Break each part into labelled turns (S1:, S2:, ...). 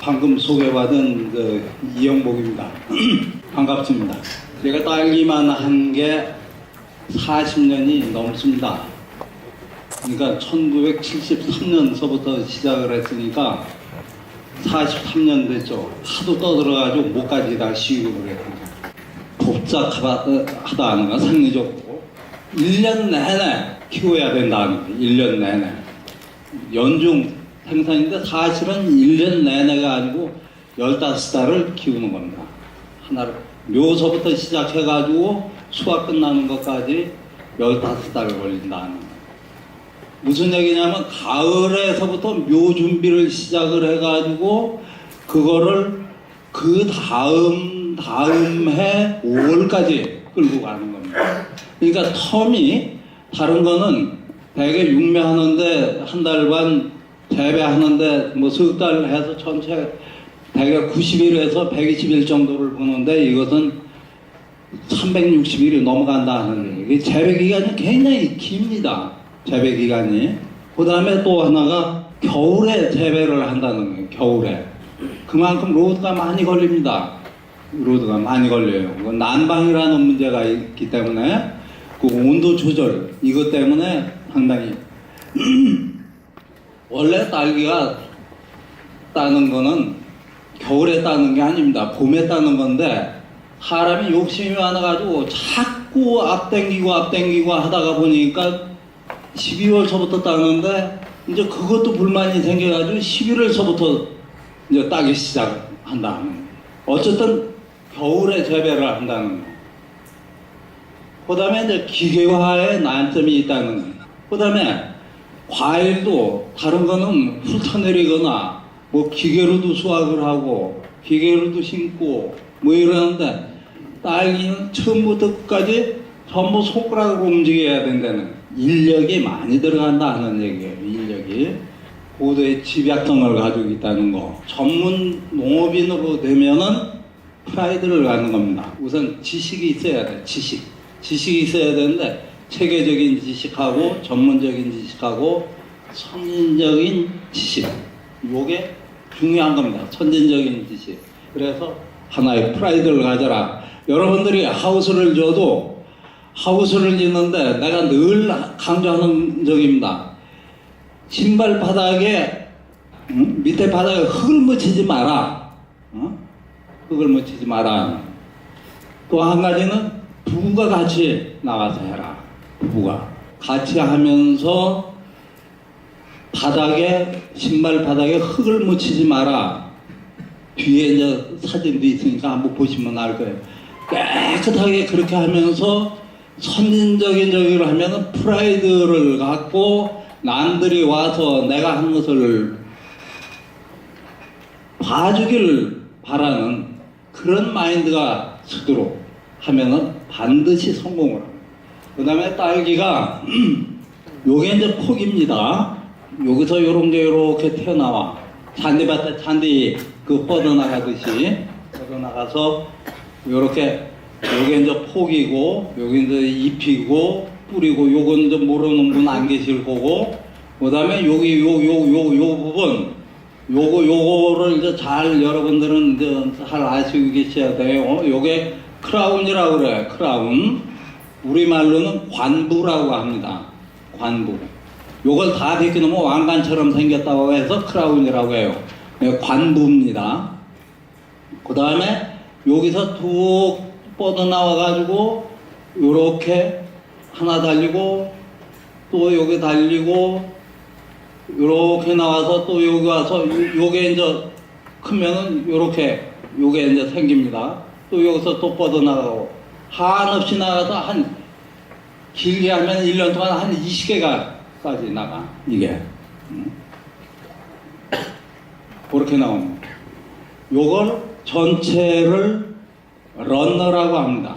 S1: 방금 소개받은 이영복입니다. 반갑습니다. 제가 딸기만 한 게 40년이 넘습니다. 그러니까 1973년서부터 시작을 했으니까 43년 됐죠. 하도 떠들어가지고 목까지 다 시급을 했거든요. 복잡하다 하는 건 상리적으로 1년 내내 키워야 된다는 거예요. 1년 내내. 연중 생산인데 사실은 1년 내내가 아니고 15달을 키우는 겁니다. 하나를 묘서부터 시작해가지고 수확 끝나는 것까지 15달 걸린다는 거예요. 무슨 얘기냐면 가을에서부터 묘 준비를 시작을 해가지고 그거를 그 다음 해 5월까지 끌고 가는 겁니다. 그러니까 텀이 다른 거는 대개 육매하는데 한 달 반, 재배하는데 뭐 석 달 해서 전체 대개 90일에서 120일 정도를 보는데 이것은 360일이 넘어간다는 얘기. 재배 기간이 굉장히 깁니다. 재배 기간이. 그 다음에 또 하나가 겨울에 재배를 한다는 거예요. 겨울에. 그만큼 로드가 많이 걸립니다. 로드가 많이 걸려요. 난방이라는 문제가 있기 때문에 그 온도 조절 이것 때문에 상당히 원래 딸기가 따는 거는 겨울에 따는 게 아닙니다. 봄에 따는 건데 사람이 욕심이 많아가지고 자꾸 앞당기고 하다가 보니까 12월서부터 따는데 이제 그것도 불만이 생겨가지고 11월서부터 이제 따기 시작한다는 거예요. 어쨌든 겨울에 재배를 한다는 거예요. 그 다음에 이제 기계화에 난점이 있다는 거예요. 그 다음에 과일도 다른 거는 훑어내리거나 뭐 기계로도 수확을 하고 기계로도 심고 뭐 이러는데 딸기는 처음부터 끝까지 전부 손가락으로 움직여야 된다는 인력이 많이 들어간다 하는 얘기예요. 인력이 고도의 집약성을 가지고 있다는 거. 전문 농업인으로 되면은 프라이드를 갖는 겁니다. 우선 지식이 있어야 돼. 지식이 있어야 되는데 체계적인 지식하고 전문적인 지식하고 선진적인 지식, 요게 중요한 겁니다. 선진적인 지식. 그래서 하나의 프라이드를 가져라. 여러분들이 하우스를 줘도 하우스를 짓는데 내가 늘 강조하는 적입니다. 신발 바닥에 밑에 바닥에 흙을 묻히지 마라. 흙을 묻히지 마라. 또 한 가지는 부부가 같이 나가서 해라. 부부가 같이 하면서 신발 바닥에 흙을 묻히지 마라. 뒤에 이제 사진도 있으니까 한번 보시면 알 거예요. 깨끗하게 그렇게 하면서 선진적인 저기를 하면은 프라이드를 갖고 남들이 와서 내가 한 것을 봐주기를 바라는 그런 마인드가 서도록 하면은 반드시 성공을 합니다. 그 다음에 딸기가 요게 이제 폭입니다. 여기서 요렇게 튀어나와. 잔디밭에 잔디 뻗어나가듯이 뻗어나가서 요렇게 요게 이제 폭이고 여기 이제 잎이고 뿌리고 요건 이제 모르는 분 안 계실 거고 그 다음에 여기 요 부분 요거를 이제 잘 여러분들은 이제 잘 아시고 계셔야 돼요. 요게 크라운이라고 그래요. 크라운. 우리말로는 관부라고 합니다. 관부. 요걸 다 벗겨놓으면 왕관처럼 생겼다고 해서 크라운이라고 해요. 관부입니다. 그 다음에 여기서 툭 뻗어나와가지고 요렇게 하나 달리고 또 여기 달리고 요렇게 나와서 또 여기 와서 요게 이제 크면은 요렇게 요게 이제 생깁니다. 또 여기서 또 뻗어나가고 한없이 나가서 한 길게 하면 1년 동안 한 20개가까지 나가 이게 그렇게 나옵니다. 요걸 전체를 런너라고 합니다.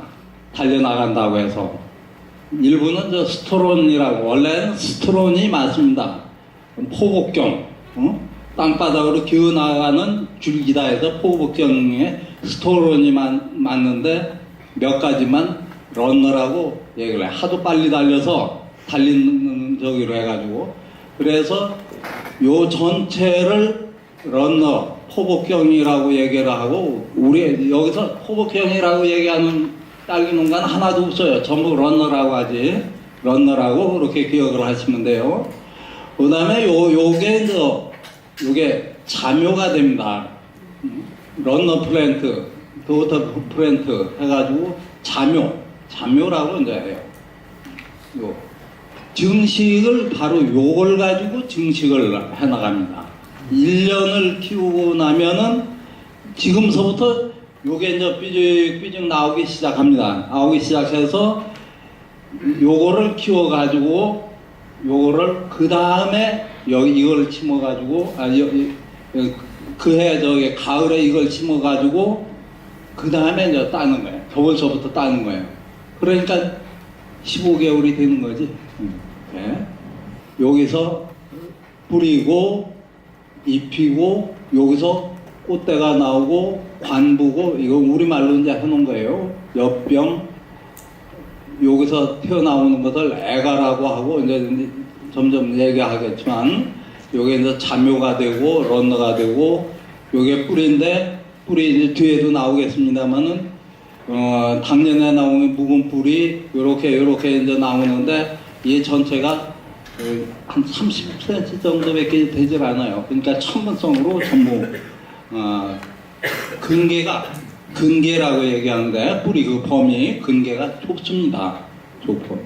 S1: 달려나간다고 해서 일부는 저 스트론이라고 원래는 스트론이 맞습니다. 포복경 땅바닥으로 기어나가는 줄기다 해서 포복경에 스트론이 맞는데 몇 가지만 런너라고 얘기를 해. 하도 빨리 달려서 달리는 저기로 해가지고 그래서 요 전체를 런너 포복형이라고 얘기를 하고, 우리 여기서 포복형이라고 얘기하는 딸기 농가는 하나도 없어요. 전부 런너라고 하지. 런너라고 그렇게 기억을 하시면 돼요. 그 다음에 요게 자묘가 됩니다. 런너 플랜트, 도터 플랜트 해가지고 자묘라고 이제 해요. 증식을 바로 요걸 가지고 증식을 해나갑니다. 1년을 키우고 나면은 지금서부터 요게 이제 삐죽삐죽 나오기 시작합니다. 나오기 시작해서 요거를 키워가지고 요거를 그 다음에 이걸 심어가지고 그해 저기 가을에 이걸 심어가지고 그 다음에 이제 따는 거예요. 겨울서부터 따는 거예요. 그러니까 15개월이 되는 거지. 네. 여기서 뿌리고 입히고 여기서 꽃대가 나오고 관부고 이거 우리말로 이제 해놓은 거예요. 엽병 여기서 튀어나오는 것을 애가라고 하고 이제 점점 얘기하겠지만 요게 이제 자묘가 되고 런너가 되고 요게 뿌리인데 뿌리 이제 뒤에도 나오겠습니다만은 작년에 나온 묵은 뿌리 요렇게 이제 나오는데 이 전체가 한 30cm 정도밖에 되질 않아요. 그러니까 천문성으로 전부 근계라고 얘기하는데 뿌리 그 범위 근계가 좁습니다. 좁고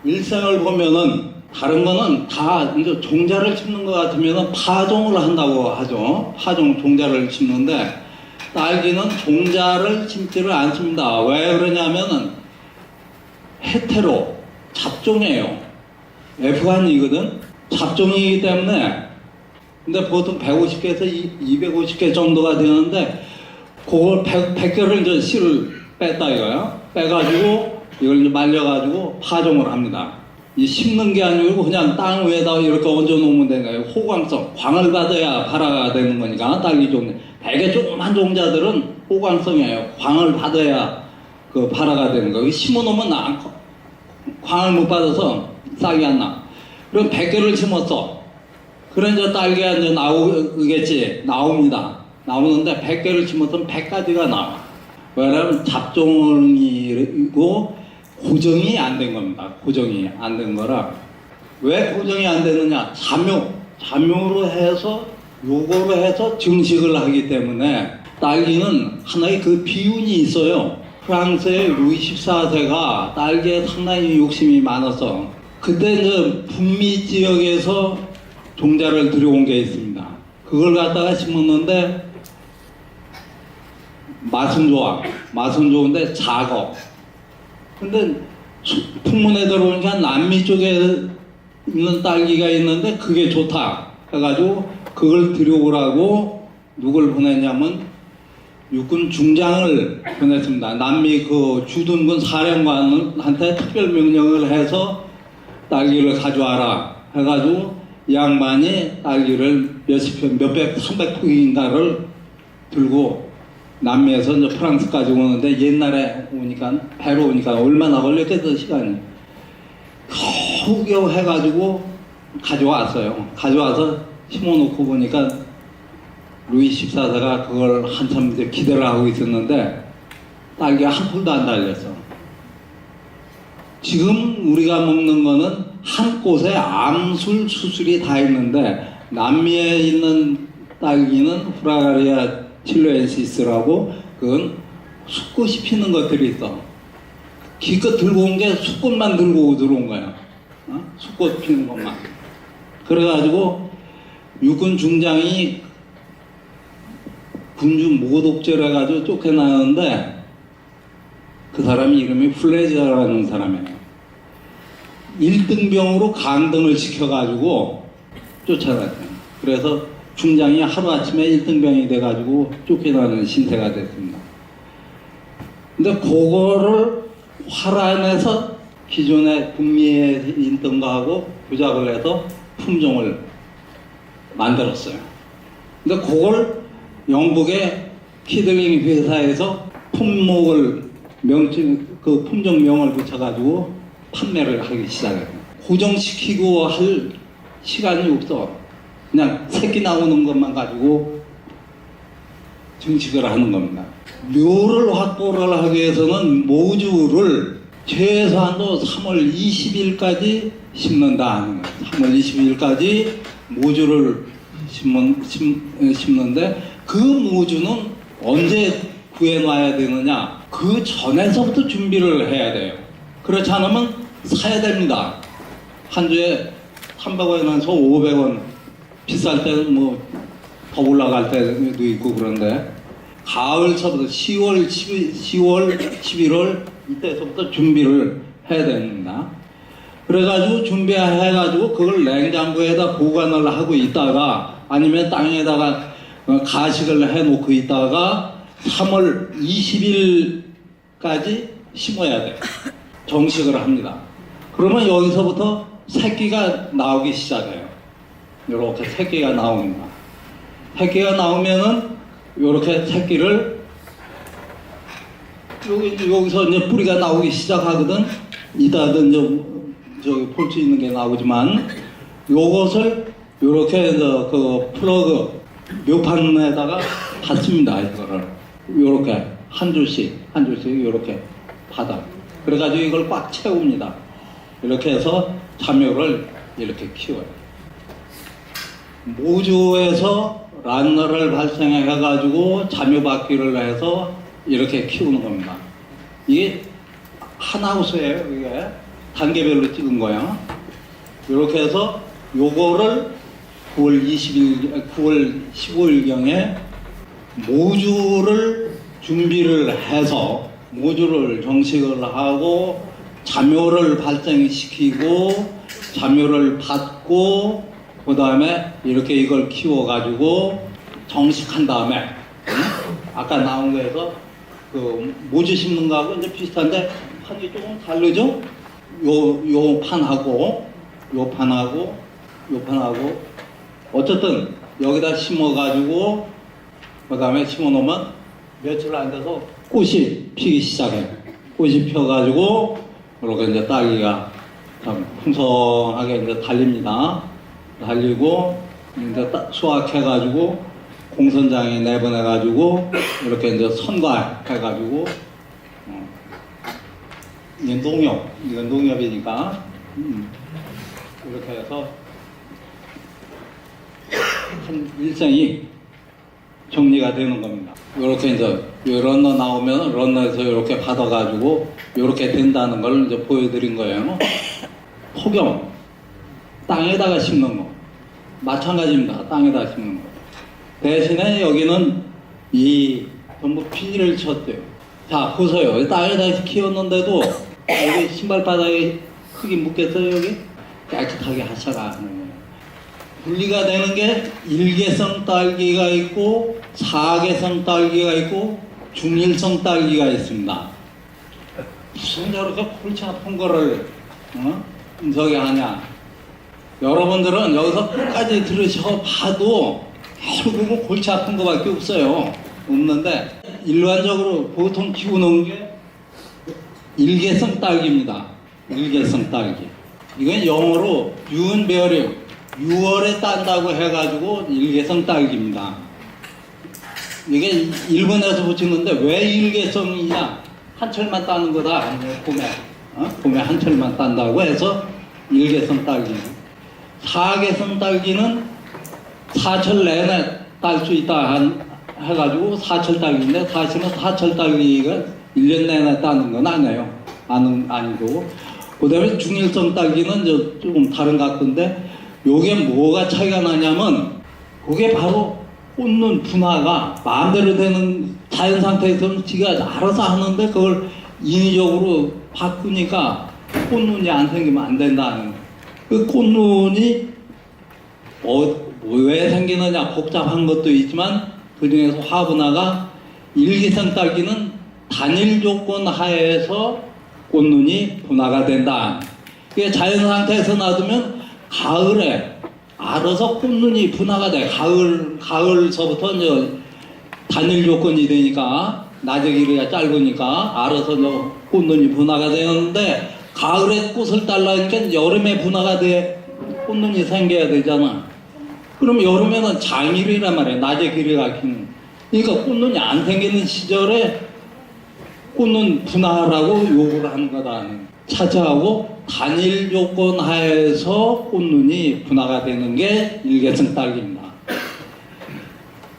S1: 일생을 보면은 다른 거는 다 이제 종자를 심는 것 같으면은 파종을 한다고 하죠. 종자를 심는데 딸기는 종자를 심지를 않습니다. 왜 그러냐면은 헤테로 잡종이에요. F1이거든. 잡종이기 때문에 근데 보통 150개에서 250개 정도가 되는데 그걸 100개를 이제 씨를 뺐다 이거요. 빼가지고 이걸 이제 말려가지고 파종을 합니다. 이 심는 게 아니고 그냥 땅 위에다 이렇게 얹어 놓으면 되는 거예요. 호광성, 광을 받아야 발화가 되는 거니까 딸기 종자. 되게 조그만 종자들은 호광성이에요. 광을 받아야 그 발화가 되는 거예요. 심어 놓으면 광을 못 받아서 싹이 안 나. 그럼 100개를 심었어. 그래 이제 딸기가 이제 나오겠지. 나옵니다. 나오는데 100개를 심었으면 100가지가 나와. 왜냐하면 잡종이고 고정이 안 된 겁니다. 고정이 안 된 거라. 왜 고정이 안 되느냐? 자묘로 해서 요거로 해서 증식을 하기 때문에 딸기는 하나의 그 비운이 있어요. 프랑스의 루이 14세가 딸기에 상당히 욕심이 많아서 그때 이제 북미 지역에서 종자를 들여온 게 있습니다. 그걸 갖다가 심었는데 맛은 좋은데 작어. 근데 풍문에 들어오니까 남미 쪽에 있는 딸기가 있는데 그게 좋다 해가지고 그걸 들여오라고 누굴 보냈냐면 육군 중장을 보냈습니다. 남미 그 주둔군 사령관한테 특별 명령을 해서 딸기를 가져와라 해가지고 이 양반이 딸기를 몇백, 300포인가를 들고 남미에서 이제 프랑스까지 오는데 옛날에 오니까 배로 오니까 얼마나 걸렸겠어 시간이. 겨우겨우 해가지고 가져왔어요. 가져와서 심어놓고 보니까 루이 14세가 그걸 한참 이제 기대를 하고 있었는데 딸기가 한 풀도 안 달렸어. 지금 우리가 먹는 거는 한 꽃에 암술 수술이 다 있는데 남미에 있는 딸기는 후라가리아 칠로엔시스라고 그건 숫꽃이 피는 것들이 있어. 기껏 들고 온 게 숫꽃만 들고 들어온 거야. 숫꽃 피는 것만. 그래가지고 육군 중장이 군주 모독죄를 해가지고 쫓겨나는데 그 사람이 이름이 플레저라는 사람이에요. 1등병으로 강등을 시켜가지고 쫓아갔어요. 그래서 중장이 하루아침에 1등병이 돼가지고 쫓겨나는 신세가 됐습니다. 근데 그거를 활안해서 기존의 북미에 있던 거하고 조작을 해서 품종을 만들었어요. 근데 그걸 영국의 키들링 회사에서 품목을 그 품종명을 붙여가지고 판매를 하기 시작해요. 고정시키고 할 시간이 없어. 그냥 새끼 나오는 것만 가지고 증식을 하는 겁니다. 묘를 확보를 하기 위해서는 모주를 최소한도 3월 20일까지 심는다 하는 거예요. 3월 20일까지 모주를 심는데 그 모주는 언제 구해놔야 되느냐? 그 전에서부터 준비를 해야 돼요. 그렇지 않으면 사야 됩니다. 한 주에 300원에서 500원, 비쌀 때는 뭐 더 올라갈 때도 있고 그런데 가을서부터 10월, 11월 이때서부터 준비를 해야 됩니다. 그래가지고 준비해가지고 그걸 냉장고에다 보관을 하고 있다가 아니면 땅에다가 가식을 해놓고 있다가 3월 20일까지 심어야 돼요. 정식을 합니다. 그러면 여기서부터 새끼가 나오기 시작해요. 이렇게 새끼가 나옵니다. 새끼가 나오면은 이렇게 새끼를 여기서 이제 뿌리가 나오기 시작하거든. 이따든 저기 볼 수 있는 게 나오지만 요것을 이렇게 그 플러그 묘판에다가 받습니다. 이거를 이렇게 한 줄씩 이렇게 받아. 그래가지고 이걸 꽉 채웁니다. 이렇게 해서 자묘를 이렇게 키워요. 모주에서 란너를 발생해가지고 자묘바퀴를 해서 이렇게 키우는 겁니다. 이게 한 하우스예요. 이게 단계별로 찍은 거야. 이렇게 해서 요거를 9월 15일경에 모주를 준비를 해서 모주를 정식을 하고 자묘를 발생시키고 자묘를 받고 그 다음에 이렇게 이걸 키워가지고 정식한 다음에 아까 나온 거에서 그 모주 심는 거하고 이제 비슷한데 판이 조금 다르죠? 요 판하고 어쨌든 여기다 심어가지고 그 다음에 심어놓으면 며칠 안 돼서 꽃이 피기 시작해요. 꽃이 펴가지고 이렇게 이제 딸기가 풍성하게 이제 달립니다. 달리고 이제 수확해가지고 공선장에 내보내가지고 이렇게 이제 선과해가지고 이건 농협이니까 이렇게 해서 한 일생이 정리가 되는 겁니다. 이렇게 이제 런너 나오면 런너에서 이렇게 받아가지고 이렇게 된다는 걸 이제 보여드린 거예요. 폭염 땅에다가 심는 거 마찬가지입니다. 땅에다 심는 거 대신에 여기는 이 전부 비닐을 쳤대요. 자 보세요. 땅에다 키웠는데도 여기 신발바닥에 흙이 묻겠어요. 여기 깨끗하게 하셔라 하는 거예요. 분리가 되는 게 일개성 딸기가 있고 사개성 딸기가 있고 중일성 딸기가 있습니다. 무슨 저렇게 골치 아픈 거를 저기 하냐. 여러분들은 여기서 끝까지 들으셔 봐도 결국은 골치 아픈 거밖에 없어요. 없는데 일반적으로 보통 키우는 게 일개성 딸기입니다. 일개성 딸기. 이건 영어로 유은베어링 6월에 딴다고 해가지고 일개성 딸기입니다. 이게 일본에서 붙이는데 왜 일개성이냐? 한철만 따는 거다. 봄에 한철만 딴다고 해서 일개성 딸기. 사개성 딸기는 사철 내내 딸 수 있다 해가지고 사철 딸기인데 사실은 사철 딸기가 1년 내내 따는 건 아니고 그 다음에 중일성 딸기는 조금 다른 것 같은데 요게 뭐가 차이가 나냐면 그게 바로 꽂는 분화가 마음대로 되는 자연 상태에서는 지가 알아서 하는데 그걸 인위적으로 바꾸니까 꽃눈이 안 생기면 안 된다는 거예요. 그 꽃눈이 왜 생기느냐 복잡한 것도 있지만 그 중에서 화분화가 일기성 딸기는 단일 조건 하에서 꽃눈이 분화가 된다. 그게 자연 상태에서 놔두면 가을에 알아서 꽃눈이 분화가 돼. 가을서부터 이제 단일 조건이 되니까 낮의 길이가 짧으니까 알아서 꽃눈이 분화가 되는데 가을에 꽃을 달라니까 여름에 분화가 돼. 꽃눈이 생겨야 되잖아. 그럼 여름에는 장일이란 말이야. 낮의 길이가 긴. 그러니까 꽃눈이 안 생기는 시절에 꽃눈 분화라고 요구를 하는 거다. 차지하고 단일 조건 하에서 꽃눈이 분화가 되는 게 일개성 딸기입니다.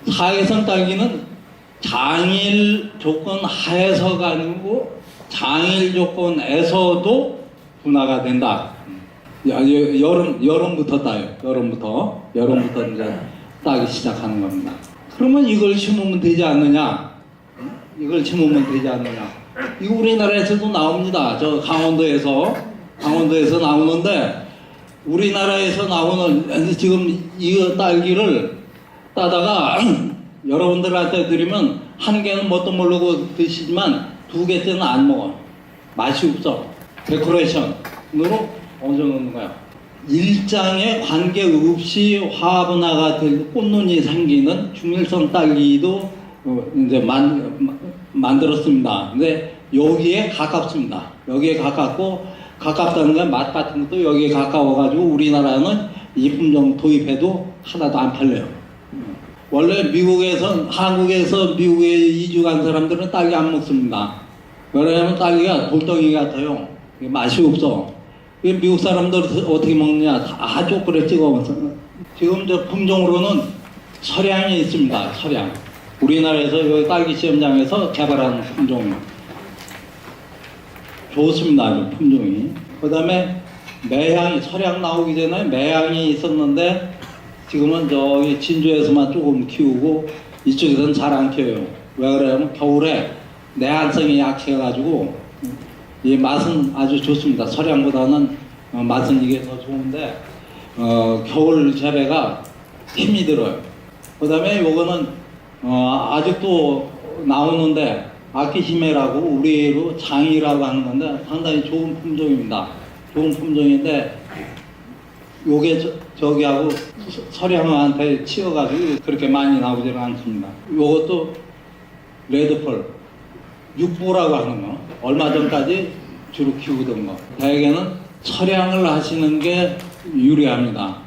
S1: 사개성 딸기는 장일 조건 하에서가 아니고 장일 조건에서도 분화가 된다. 여름부터 따요. 여름부터 이제 따기 시작하는 겁니다. 그러면 이걸 심으면 되지 않느냐? 이걸 심으면 되지 않느냐? 이거 우리나라에서도 나옵니다. 저 강원도에서 나오는데, 우리나라에서 나오는 지금 이 딸기를 따다가 여러분들한테 드리면 한 개는 뭣도 모르고 드시지만 두 개째는 안 먹어. 맛이 없어. 데코레이션으로 얹어놓는 거야. 일장에 관계없이 화분화가 될 꽃눈이 생기는 중일성 딸기도 이제 만들었습니다. 근데 여기에 가깝습니다. 여기에 가깝다는 건 맛 같은 것도 여기에 가까워가지고 우리나라는 이 품종 도입해도 하나도 안 팔려요. 원래 한국에서 미국에 이주 간 사람들은 딸기 안 먹습니다. 왜냐하면 딸기가 돌덩이 같아요. 맛이 없어. 미국 사람들 어떻게 먹느냐? 다 쪼그레 찍어 먹어. 지금 저 품종으로는 설향이 있습니다. 설향. 우리나라에서 여기 딸기 시험장에서 개발한 품종이에요. 좋습니다. 품종이. 그 다음에 매향이, 설향 나오기 전에 매향이 있었는데 지금은 저기 진주에서만 조금 키우고 이쪽에서는 잘 안 키워요. 왜 그러냐면 겨울에 내한성이 약해가지고 이 맛은 아주 좋습니다. 설향보다는 맛은 이게 더 좋은데 겨울 재배가 힘이 들어요. 그 다음에 요거는 아직도 나오는데 아키시메라고 우리로 장이라고 하는 건데 상당히 좋은 품종입니다. 좋은 품종인데 요게 저기하고 설향한테 치여가지고 그렇게 많이 나오지는 않습니다. 요것도 레드펄 육보라고 하는 거, 얼마 전까지 주로 키우던 거. 대개는 설향을 하시는 게 유리합니다.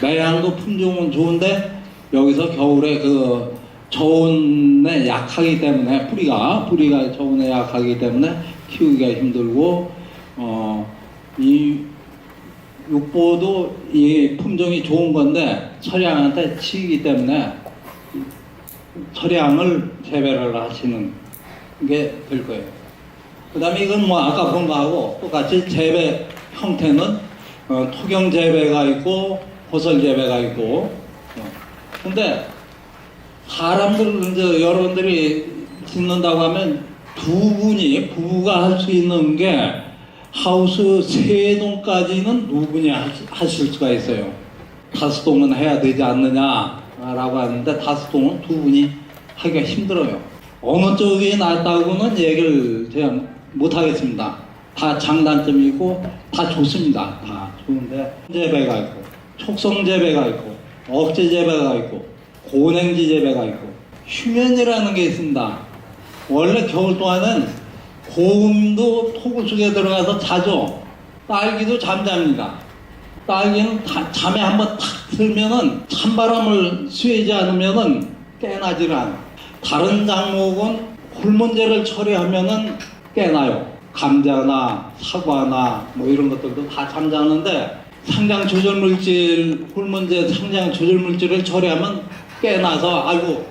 S1: 매향도 품종은 좋은데 여기서 겨울에 그 저온에 약하기 때문에 뿌리가 저온에 약하기 때문에 키우기가 힘들고 이 육보도 이 품종이 좋은 건데 설향한테 치이기 때문에 설향을 재배를 하시는 게 될 거예요. 그 다음에 이건 뭐 아까 본 거하고 똑같이 재배 형태는 토경 재배가 있고 호설 재배가 있고. 근데 사람들 이제 여러분들이 짓는다고 하면 부부가 할 수 있는 게 하우스 3동까지는 두 분이 하실 수가 있어요. 5동은 해야 되지 않느냐라고 하는데 5동은 두 분이 하기가 힘들어요. 어느 쪽이 낫다고는 얘기를 제가 못하겠습니다. 다 장단점이 있고 다 좋습니다. 다 좋은데 재배가 있고 촉성 재배가 있고 억제 재배가 있고 고냉지 재배가 있고 휴면이라는 게 있습니다. 원래 겨울 동안은 고음도 토구 속에 들어가서 자죠. 딸기도 잠잡니다. 딸기는 잠에 한번 탁 들면은 찬바람을 쐬지 않으면은 깨나지를 않아. 다른 작목은 홀문제를 처리하면은 깨나요. 감자나 사과나 뭐 이런 것들도 다 잠자는데 상장 조절 물질, 홀문제 상장 조절 물질을 처리하면 깨나서 아이고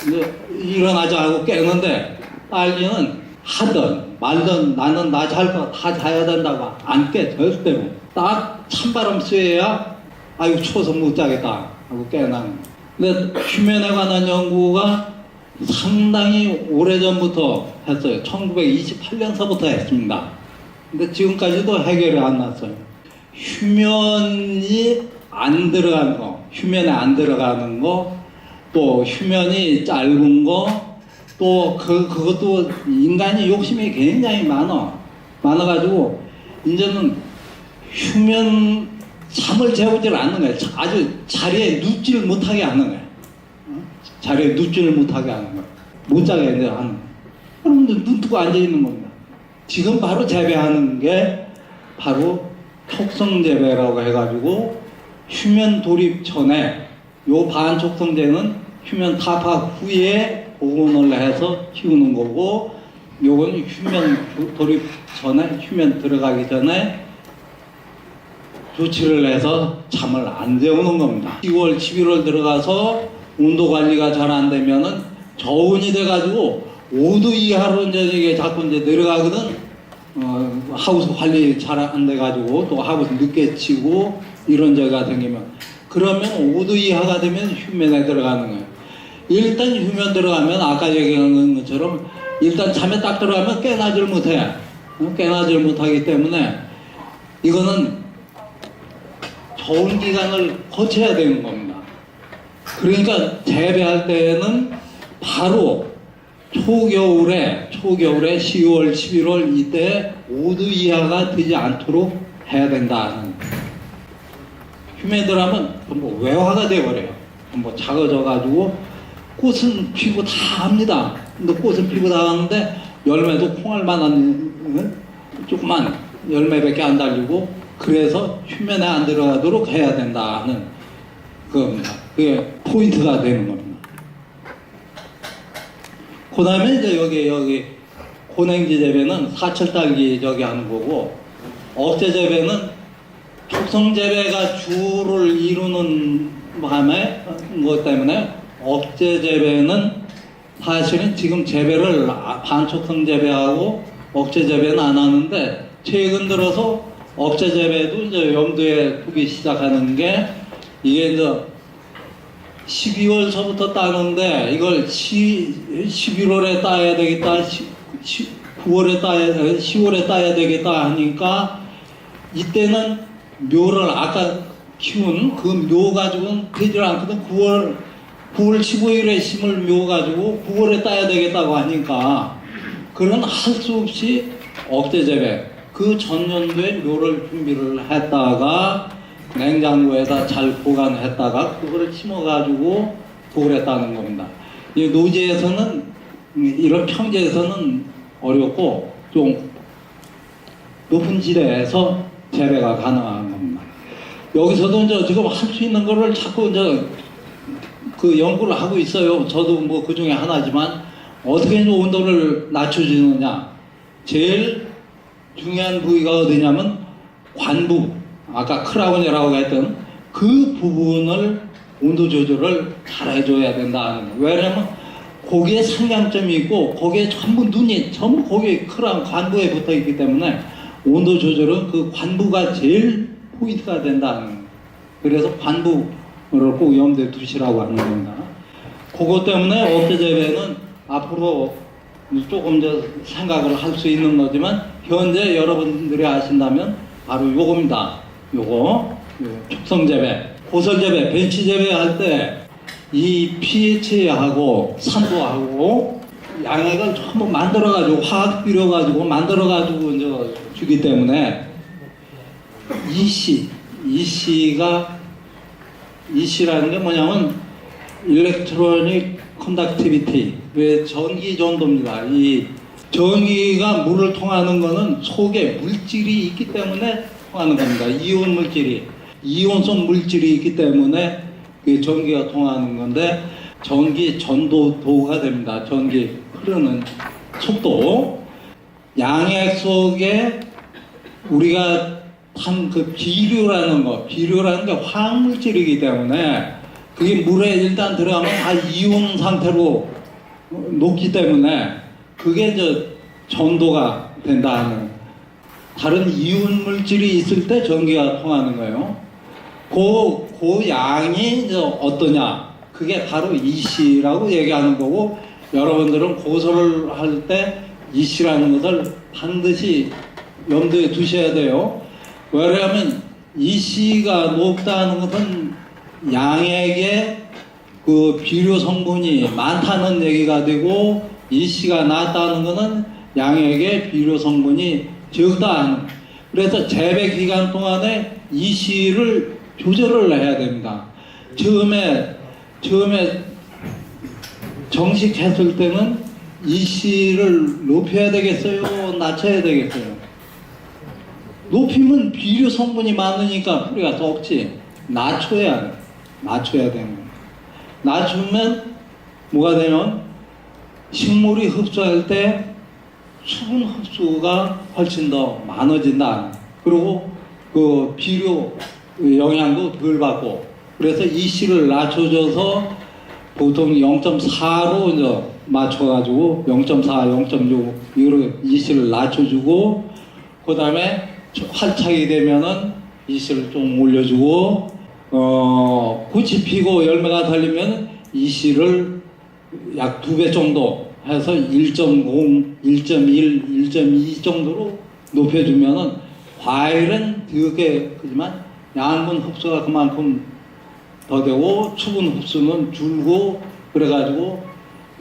S1: 이제 일어나자 하고 깨는데 딸기는 하든 말든 나는 나 잘 거 다 자야 된다고 안 깨. 절대로 딱 찬바람 쐬야 아이고 추워서 못 자겠다 하고 깨나는. 근데 휴면에 관한 연구가 상당히 오래전부터 했어요. 1928년서부터 했습니다. 근데 지금까지도 해결이 안 났어요. 휴면이 안 들어간 거, 휴면에 안 들어가는 거, 또 휴면이 짧은 거, 또 그것도 인간이 욕심이 굉장히 많아가지고 이제는 휴면 잠을 재우질 않는 거예요. 아주 자리에 눕지를 못하게 하는 거예요. 자리에 눕지를 못하게 하는 거예요. 못 자게 하는 거예요. 그럼 눈 뜨고 앉아 있는 겁니다. 지금 바로 재배하는 게 바로 촉성 재배라고 해가지고 휴면 돌입 전에 요 반촉성제는 휴면 타파 후에 복원을 해서 키우는 거고, 요건 휴면 돌입 전에, 휴면 들어가기 전에 조치를 해서 잠을 안 재우는 겁니다. 10월, 11월 들어가서 온도 관리가 잘 안 되면은 저온이 돼가지고 5도 이하로 이제 자꾸 이제 내려가거든. 하우스 관리 잘 안 돼가지고 또 하우스 늦게 치고 이런 저가 생기면, 그러면 5도 이하가 되면 휴면에 들어가는 거예요. 일단 휴면 들어가면 아까 얘기한 것처럼 일단 잠에 딱 들어가면 깨나질 못해. 깨나질 못하기 때문에 이거는 좋은 기간을 거쳐야 되는 겁니다. 그러니까 재배할 때는 바로 초겨울에 10월, 11월 이때 5도 이하가 되지 않도록 해야 된다는. 휴면 들어가면 전부 외화가 돼버려요. 전부 작아져가지고 꽃은 피고 다 합니다. 근데 꽃은 피고 다 하는데 열매도 콩알만한 조그만 열매밖에 안 달리고, 그래서 휴면에 안 들어가도록 해야 된다는 겁니다. 그게 포인트가 되는 겁니다. 그 다음에 이제 여기 고냉지 재배는 사철딸기 저기 하는 거고, 억제 재배는 촉성 재배가 주를 이루는 바람에 것 때문에 억제 재배는 사실은 지금 재배를 반촉성 재배하고 억제 재배는 안 하는데, 최근 들어서 억제 재배도 이제 염두에 두기 시작하는 게, 이게 이제 12월서부터 따는데 이걸 11월에 따야 되겠다, 9월에 따야, 10월에 따야 되겠다 하니까, 이때는 묘를 아까 키운 그 묘 가지고는 되질 않거든. 9월 15일에 심을 묘 가지고 9월에 따야 되겠다고 하니까, 그런 할 수 없이 억제 재배, 그 전년도에 묘를 준비를 했다가 냉장고에다 잘 보관했다가 그거를 심어가지고 보관했다는 겁니다. 이 노지에서는, 이런 평지에서는 어렵고 좀 높은 지대에서 재배가 가능한 겁니다. 여기서도 이제 지금 할 수 있는 거를 자꾸 이제 그 연구를 하고 있어요. 저도 뭐 그 중에 하나지만, 어떻게 이제 온도를 낮춰주느냐. 제일 중요한 부위가 어디냐면 관부, 아까 크라운이라고 했던 그 부분을 온도 조절을 잘 해줘야 된다는 거예요. 왜냐면 거기에 상향점이 있고 거기에 전부 눈이 전부 거기에 크라운 관부에 붙어 있기 때문에 온도 조절은 그 관부가 제일 포인트가 된다는 거예요. 그래서 관부를 꼭 염두에 두시라고 하는 겁니다. 그것 때문에 억제 재배는 앞으로 조금 더 생각을 할 수 있는 거지만, 현재 여러분들이 아신다면 바로 요겁니다. 요거 촉성 재배, 고설 재배, 벤치 재배 할 때 이 pH하고 산도하고 양액을 전부 만들어가지고 화학 비료가지고 만들어가지고 이제 주기 때문에 EC라는 게 뭐냐면 일렉트로닉 컨덕티비티, 왜 전기 전도입니다. 이 전기가 물을 통하는 거는 속에 물질이 있기 때문에 통하는 겁니다. 이온 물질이, 이온성 물질이 있기 때문에 전기가 통하는 건데, 전기 전도도가 됩니다. 전기 흐르는 속도. 양액 속에 우리가 한 그 비료라는 게 화학물질이기 때문에, 그게 물에 일단 들어가면 다 이온 상태로 녹기 때문에 그게 이제 전도가 된다는, 다른 이온 물질이 있을 때 전기가 통하는 거예요. 그 양이 이제 어떠냐, 그게 바로 EC라고 얘기하는 거고, 여러분들은 고설을 할 때 EC라는 것을 반드시 염두에 두셔야 돼요. 왜냐하면 EC가 높다는 것은 양액의 그 비료 성분이 많다는 얘기가 되고, EC가 낮다는 것은 양액의 비료 성분이 적다. 그래서 재배 기간 동안에 EC를 조절을 해야 됩니다. 처음에 정식했을 때는 EC를 높여야 되겠어요, 낮춰야 되겠어요? 높이면 비료 성분이 많으니까 뿌리가 썩지. 낮춰야 되는 거예요. 낮추면 뭐가 되면 식물이 흡수할 때 수분 흡수가 훨씬 더 많아진다. 그리고 그 비료 영양도 덜 받고, 그래서 이씨를 낮춰줘서 보통 0.4로 이제 맞춰가지고 0.4, 0.6 이렇게 이씨를 낮춰주고, 그 다음에 활착이 되면은 이씨를 좀 올려주고, 꽃이 피고 열매가 달리면 이씨를 약 2배 정도 해서 1.0, 1.1, 1.2 정도로 높여주면은 과일은 되게 크지만 양분 흡수가 그만큼 더 되고 수분 흡수는 줄고, 그래가지고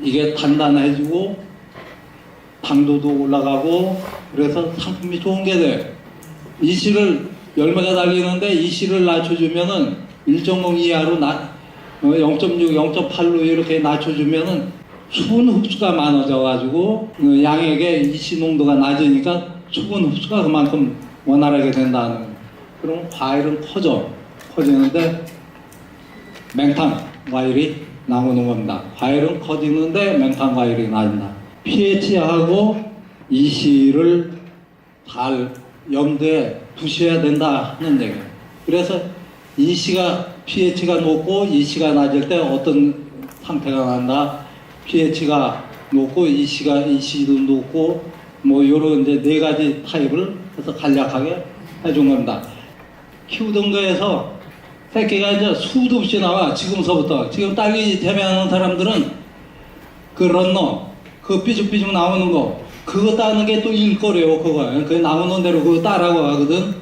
S1: 이게 단단해지고 당도도 올라가고, 그래서 상품이 좋은 게 돼. 이씨를 열매가 달리는데 이씨를 낮춰주면은 1.0 이하로 0.6, 0.8로 이렇게 낮춰주면은 수분 흡수가 많아져가지고 양에게 이씨 농도가 낮으니까 수분 흡수가 그만큼 원활하게 된다는 거예요. 그럼 과일은 커지는데 맹탕 과일이 나오는 겁니다. 과일은 커지는데 맹탕 과일이 나온다. pH하고 이씨를 잘 염두에 두셔야 된다 하는 얘기예요. 그래서 이씨가 pH가 높고 이씨가 낮을 때 어떤 상태가 난다. pH가 높고 이씨도 높고 뭐 요런 이제 4가지 타입을 해서 간략하게 해준 겁니다. 키우던 거에서 새끼가 이제 수도 없이 나와. 지금서부터 지금 딸기 재배하는 사람들은 그 런너 그 삐죽삐죽 나오는 거 그거 따는 게 또 일거래요. 그거 그 나오는 대로 그거 따라고 하거든.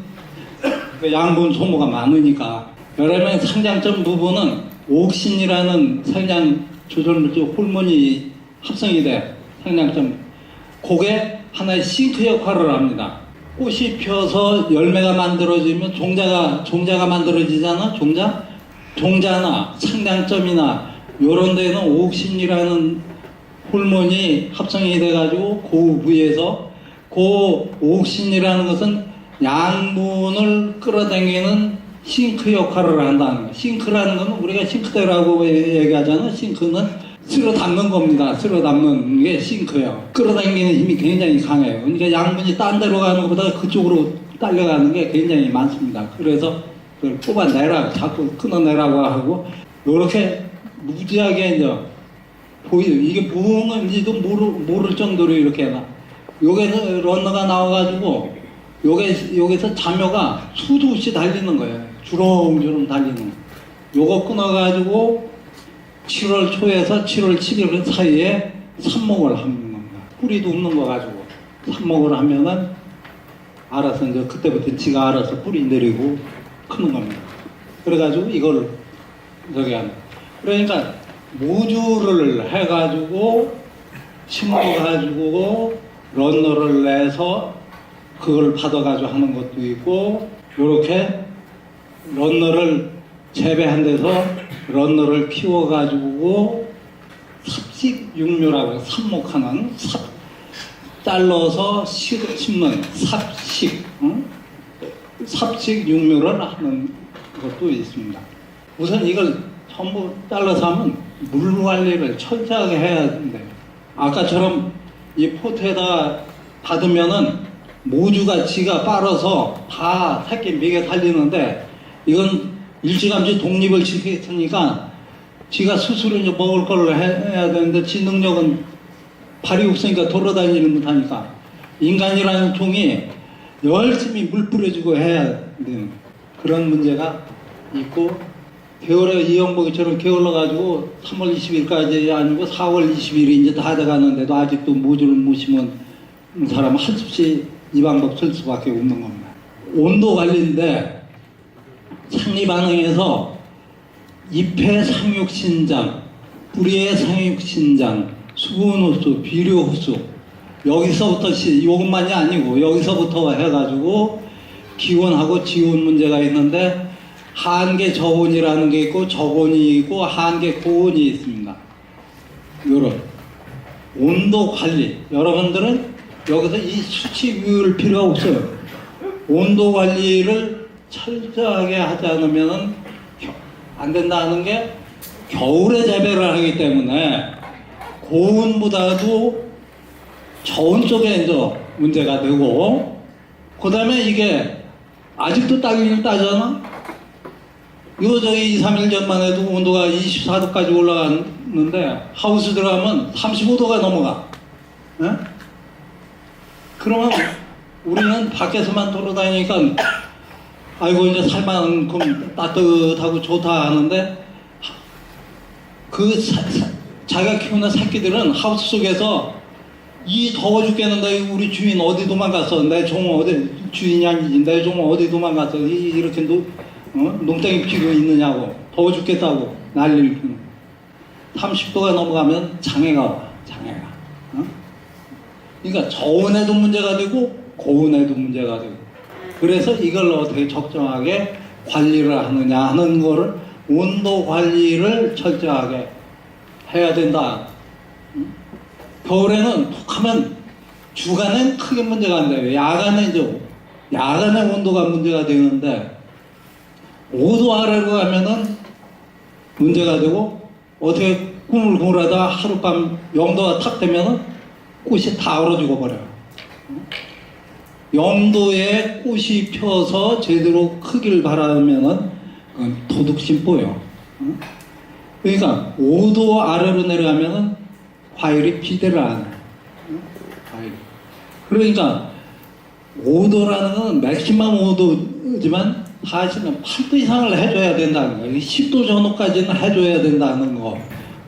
S1: 그 양분 소모가 많으니까. 그러면 상장점 부분은 옥신이라는 상장 조절물질 호르몬이 합성이 돼. 상장점 그게 하나의 싱크 역할을 합니다. 꽃이 펴서 열매가 만들어지면 종자가 만들어지잖아. 종자나 상장점이나 요런 데는 옥신이라는 호르몬이 합성이 돼가지고 그 부위에서 그 옥신이라는 것은 양분을 끌어당기는 싱크 역할을 한다는 거예요. 싱크라는 건 우리가 싱크대라고 얘기하잖아. 싱크는 쓸어 담는 겁니다. 쓸어 담는 게 싱크예요. 끌어당기는 힘이 굉장히 강해요. 그러니까 양분이 딴 데로 가는 것보다 그쪽으로 딸려가는 게 굉장히 많습니다. 그래서 그걸 뽑아내라, 자꾸 끊어내라고 하고, 이렇게 무지하게 이제 보이죠. 이게 무언가인지도 모를 정도로 이렇게 해놔. 여기서 런너가 나와가지고, 여기서 자묘가 수도 없이 달리는 거예요. 주렁주렁 달리는 거예요. 요거 끊어가지고, 7월 초에서 7월 7일 사이에 삽목을 하는 겁니다. 뿌리도 없는 거 가지고 삽목을 하면은 알아서 이제 그때부터 지가 알아서 뿌리 내리고 크는 겁니다. 그래가지고 이걸 저기 하는. 그러니까 모주를 해가지고 심어가지고 런너를 내서 그걸 받아가지고 하는 것도 있고, 요렇게 런너를 재배한 데서 런너를 키워가지고 삽식육묘라고 삽목하는 잘라서 심는 삽식, 삽식육묘를 하는 것도 있습니다. 우선 이걸 전부 잘라서 하면 물 관리를 철저하게 해야 된대요. 아까처럼 이 포트에다 받으면은 모주가 지가 빨아서 다 새끼 먹여 살리는데, 이건 일찌감치 독립을 지켰으니까 지가 스스로 이제 먹을 걸 해야 되는데, 지 능력은 발이 없으니까 돌아다니는 못하니까 인간이라는 종이 열심히 물 뿌려주고 해야 되는 그런 문제가 있고, 게을러 이영복이처럼 게을러가지고 3월 20일까지 아니고 4월 20일이 이제 다 돼가는데도 아직도 모주를 못 심은 사람 한없이 이 방법 쓸 수밖에 없는 겁니다. 온도 관리인데, 상리 반응에서 잎의 상육신장, 뿌리의 상육신장, 수분 흡수, 비료 흡수, 여기서부터 이것만이 아니고 여기서부터 해가지고 기온하고 지온 문제가 있는데, 한계 저온이라는 게 있고 저온이 있고 한계 고온이 있습니다. 요런 온도 관리, 여러분들은 여기서 이 수치 비울 필요가 없어요. 온도 관리를 철저하게 하지 않으면 안 된다는 게, 겨울에 재배를 하기 때문에 고온보다도 저온 쪽에 이제 문제가 되고, 그 다음에 이게 아직도 따기를 따잖아? 이거 저기 2, 3일 전만 해도 온도가 24도까지 올라갔는데 하우스 들어가면 35도가 넘어가. 예? 그러면 우리는 밖에서만 돌아다니니까 아이고 이제 살만큼 따뜻하고 좋다 하는데 그 자기가 키우는 새끼들은 하우스 속에서 이 더워 죽겠는데 우리 주인 어디 도망갔어? 내 종 어디 주인이 아니지? 내 종 어디 도망갔어? 이렇게 농땡이 피고 있느냐고 더워 죽겠다고 난리를 피는. 30도가 넘어가면 장애가 와. 장애가. 그러니까 저온에도 문제가 되고 고온에도 문제가 되고. 그래서 이걸 어떻게 적정하게 관리를 하느냐 하는 거를 온도 관리를 철저하게 해야 된다. 겨울에는 툭 하면 주간엔 크게 문제가 안 돼요. 야간에 온도가 문제가 되는데 5도 아래로 가면은 문제가 되고 어떻게 꾸물꾸물하다 하룻밤 0도가 탁 되면은 꽃이 다 얼어 죽어버려요. 0도에 꽃이 펴서 제대로 크기를 바라면은 도둑심보요. 그러니까 5도 아래로 내려가면은 과일이 비대를 안 해요. 과일. 그러니까 5도라는 건 맥시멈 5도지만 사실은 8도 이상을 해줘야 된다는 거예요. 10도 전후까지는 해줘야 된다는 거.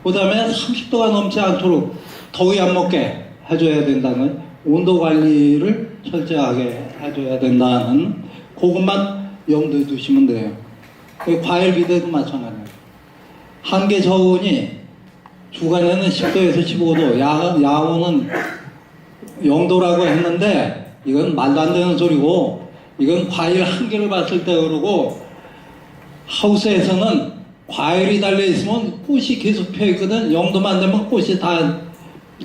S1: 그 다음에 30도가 넘지 않도록 더위 안 먹게 해줘야 된다는 온도 관리를 철저하게 해줘야 된다는 그것만 염두에 두시면 돼요. 과일 비대도 마찬가지예요. 한계 저온이 주간에는 10도에서 15도, 야온은 0도라고 했는데 이건 말도 안 되는 소리고 이건 과일 한 개를 봤을 때 그러고 하우스에서는 과일이 달려있으면 꽃이 계속 펴있거든. 0도만 되면 꽃이 다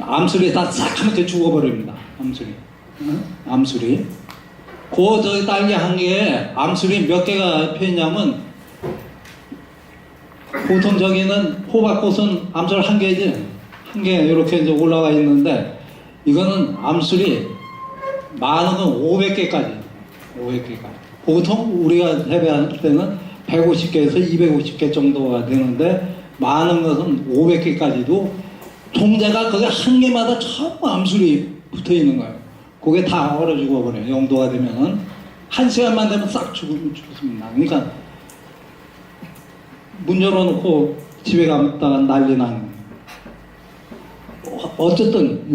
S1: 암술이 다 싹하게 죽어버립니다. 암술이. 암술이. 저 딸기 한 개에 암술이 몇 개가 펴있냐면 보통 저기는 호박꽃은 암술 한 개지. 한 개 이렇게 이제 올라가 있는데 이거는 암술이 많은 건 500개까지. 500개까지. 보통 우리가 재배할 때는 150개에서 250개 정도가 되는데 많은 것은 500개까지도 종자가 거기 한 개마다 전부 암술이 붙어 있는 거예요. 그게 다 얼어 죽어버려요. 0도가 되면은. 1시간만 되면 싹 죽습니다. 그러니까 문 열어놓고 집에 갔다가 난리 나는. 어쨌든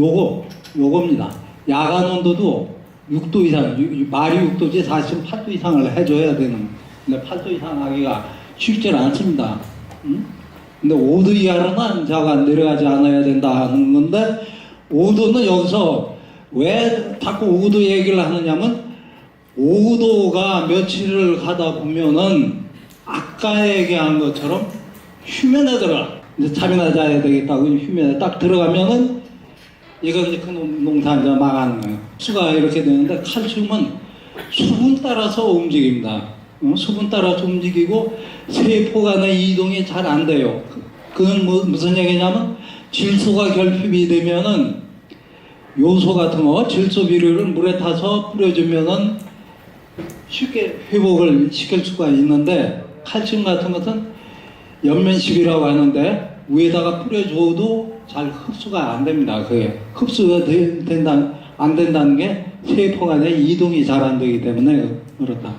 S1: 요겁니다. 야간 온도도 6도 이상, 말이 6도지 사실은 8도 이상을 해줘야 되는. 근데 8도 이상 하기가 쉽지 않습니다. 근데 5도 이하로는 자가 내려가지 않아야 된다 하는 건데 5도는 여기서 왜 자꾸 5도 얘기를 하느냐면 5도가 며칠을 가다 보면은 아까 얘기한 것처럼 휴면에 들어가. 이제 잠이나 자야 되겠다고 휴면에 딱 들어가면은 이건 이제 그 농사 이제 망하는 거예요. 수가 이렇게 되는데 칼슘은 수분 따라서 움직입니다. 수분 따라서 움직이고 세포 간의 이동이 잘 안 돼요. 그건 무슨 얘기냐면 질소가 결핍이 되면은 요소 같은 거 질소 비료를 물에 타서 뿌려주면은 쉽게 회복을 시킬 수가 있는데 칼슘 같은 것은 연면식이라고 하는데 위에다가 뿌려줘도 잘 흡수가 안 됩니다. 그게 흡수가 안 된다는 게 세포 간의 이동이 잘 안 되기 때문에 그렇다.